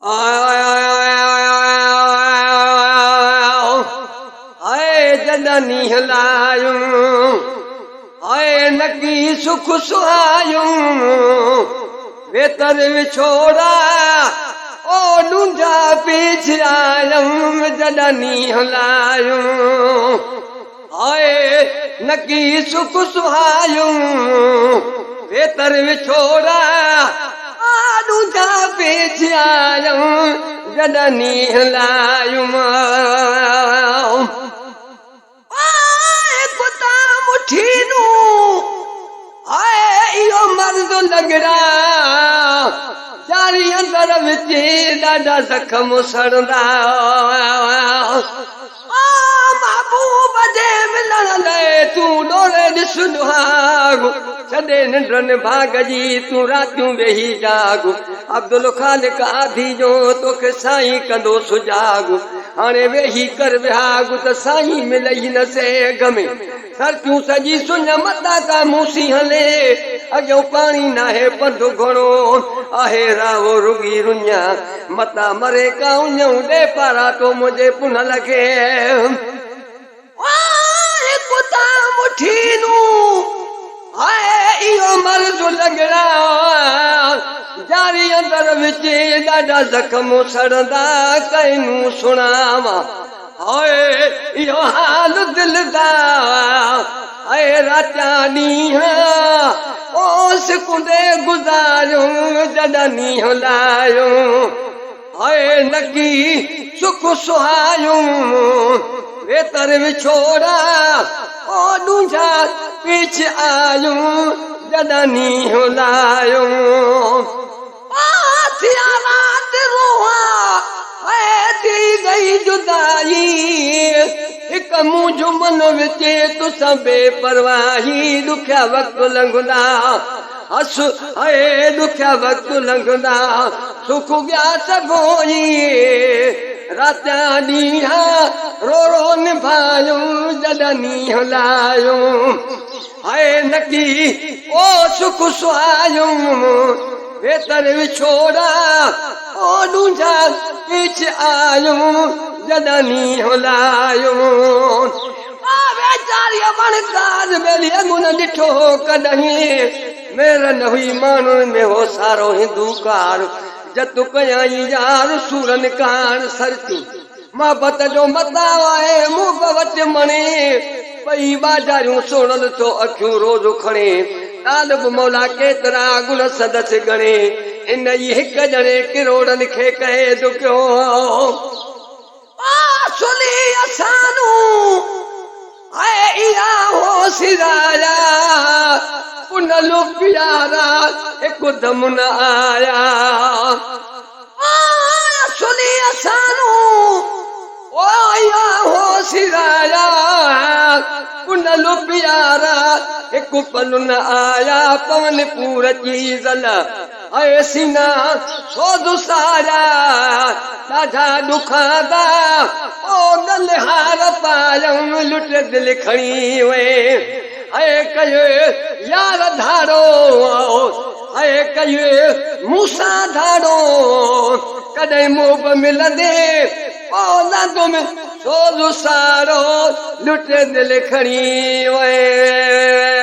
आए जॾनी हलायूं आए नकी सुख सुहायूं वेतर विछोड़ा ओ ढूंढा पीछे आयूं जॾनी हलायूं आए नकी सुख सुहायूं वेतर विछोड़ा ढूंढा पीछे आयूं जॾनी हलायूं कुता मुठीनू आए इहो मर्द लॻड़ा जारी अंदर विच ॾाढा ज़ख़्म सड़ंदा महबूब जे मिलण लाइ तूं डोले ॾिस दुहागु छॾे निंडनि भाग जी तूं रातियूं वेही जागु अब्दुल खालिक आधी जो तोखे साईं कंदो सुजागु हाणे वेही कर विहागु त साईं मिलई न सेग में सरतियूं सॼी सुञ मता का मूसी हले अॻियों पाणी नाहे पंधु घणो आहे रावो रुगी रुञा मता मरे का उञऊं ॾे पारा तो मुंहिंजे पुन लॻे कुता मुठीनू आए इहो मर्द लॻड़ा जारी अंदर विच ॾाढा ज़ख़्म सड़ंदा कइनूं सुणावा हाय इहो हाल दिल दा आए राता ॾींहं ओस कुंडे गुज़ारियूं जॾनी हलायूं हाय नकी सुख सुहायूं वेतर विछोड़ा ओ ढूंढा पीछे आयूं जॾनी हलायूं थिया रात रोआ थी गई जुदाई हिकु मुंहिंजो मन विचे तुसां बेपरवाही ॾुखिया वक़्त लंघंदा हस है ॾुखिया वक़्त लंघंदा सुख ॿिया सभोई राता ॾींहं रो रो निभायूं जॾनी हलायूं हाय नकी ओ सुख सुहायूं वेतर विछोड़ा ओ ढूंढा पीछे आयूं जॾनी हलायूं वेचारी वणकार मेरी अॻु न ॾिठो कॾहिं मेर न हुई माण्हुनि में हो सारो हिंदूकार जतु कयाई यार सूरन कान सरती मोहबत जो मताव आहे मुंह वटि मणे पई बाजारियूं सोणल तो अखियूं रोज़ खणे तालिब मौला केतिरा गुण सदस गणे इन ई हिकु ॼणे किरोड़नि खे कहे दुखियो सुली असानू आए इहा हो सिराया उन लुपियारा हिकु दम न आया सुली असानू ओ इहा हो सिराया उन लुपियारा हिकु पल न आया पवन पूर जी ज़ल ऐं सीना सोध सारा ॾाढा ॾुखांदा ओ गलहार पायऊं लुट दिलि खणी वे ऐं कयो यार धाड़ो ऐं कयो मूंसां धाड़ो कॾहिं मोह मिलंदे औलाद में सोध सारो लुट दिलि खणी वे